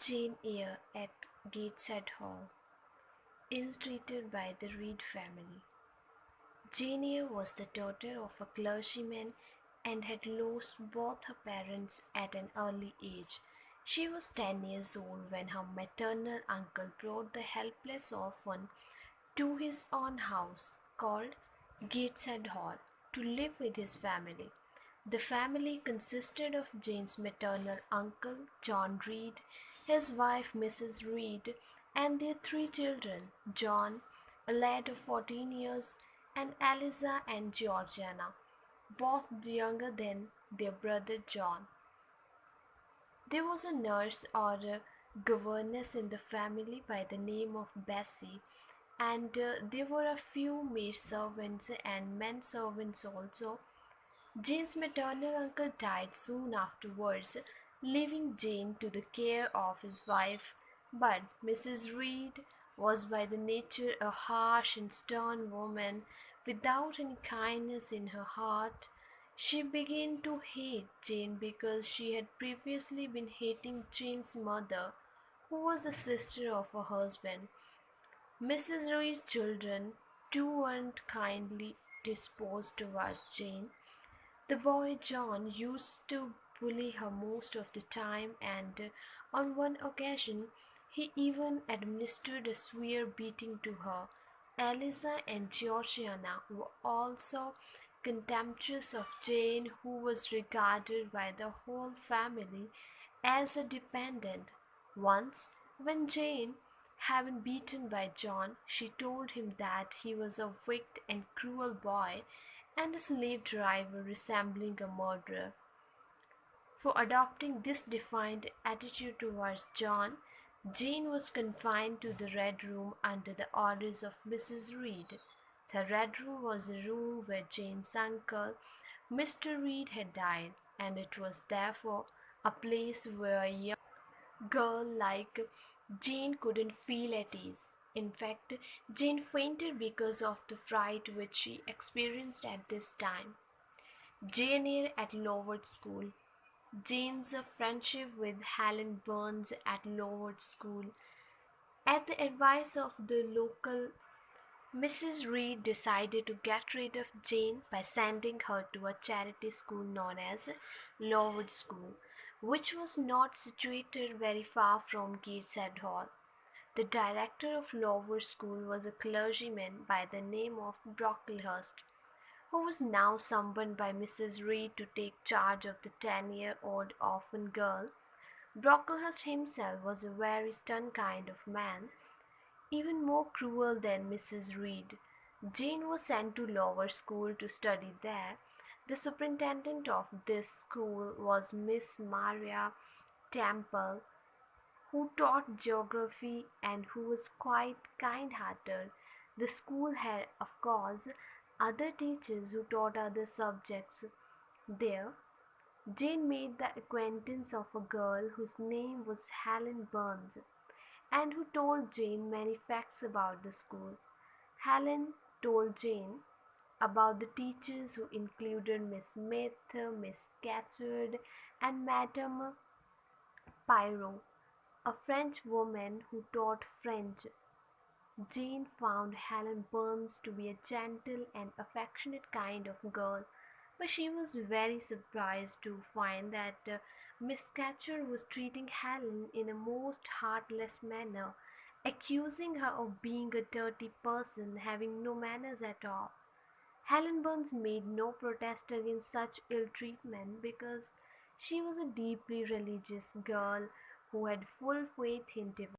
Jane Eyre at Gateshead Hall, ill-treated by the Reed family. Jane Eyre was the daughter of a clergyman and had lost both her parents at an early age. She was 10 years old when her maternal uncle brought the helpless orphan to his own house, called Gateshead Hall, to live with his family. The family consisted of Jane's maternal uncle, John Reed, his wife, Mrs. Reed, and their three children, John, a lad of 14 years, and Eliza and Georgiana, both younger than their brother John. There was a nurse or a governess in the family by the name of Bessie, and there were a few maid servants and men servants also. Jane's maternal uncle died soon afterwards, leaving Jane to the care of his wife, but Mrs. Reed was by the nature a harsh and stern woman without any kindness in her heart. She began to hate Jane because she had previously been hating Jane's mother, who was the sister of her husband. Mrs. Reed's children too weren't kindly disposed towards Jane. The boy John used to bully her most of the time, and on one occasion he even administered a severe beating to her. Eliza and Georgiana were also contemptuous of Jane, who was regarded by the whole family as a dependent. Once, when Jane had been beaten by John, she told him that he was a wicked and cruel boy and a slave driver resembling a murderer. For adopting this defiant attitude towards John, Jane was confined to the Red Room under the orders of Mrs. Reed. The Red Room was a room where Jane's uncle, Mr. Reed, had died, and it was therefore a place where a young girl like Jane couldn't feel at ease. In fact, Jane fainted because of the fright which she experienced at this time. Jane Eyre at Lowood School. Jane's friendship with Helen Burns at Lowood School. At the advice of the local, Mrs. Reed decided to get rid of Jane by sending her to a charity school known as Lowood School, which was not situated very far from Gateshead Hall. The director of Lowood School was a clergyman by the name of Brocklehurst, who was now summoned by Mrs. Reed to take charge of the 10-year-old orphan girl. Brocklehurst himself was a very stern kind of man, even more cruel than Mrs. Reed. Jane was sent to Lowood School to study there. The superintendent of this school was Miss Maria Temple, who taught geography and who was quite kind-hearted. The school had, of course, other teachers who taught other subjects. There, Jane made the acquaintance of a girl whose name was Helen Burns, and who told Jane many facts about the school. Helen told Jane about the teachers, who included Miss Smith, Miss Scatcherd, and Madame Pirot, a French woman who taught French. Jane found Helen Burns to be a gentle and affectionate kind of girl, but she was very surprised to find that Miss Scatcherd was treating Helen in a most heartless manner, accusing her of being a dirty person, having no manners at all. Helen Burns made no protest against such ill treatment because she was a deeply religious girl who had full faith in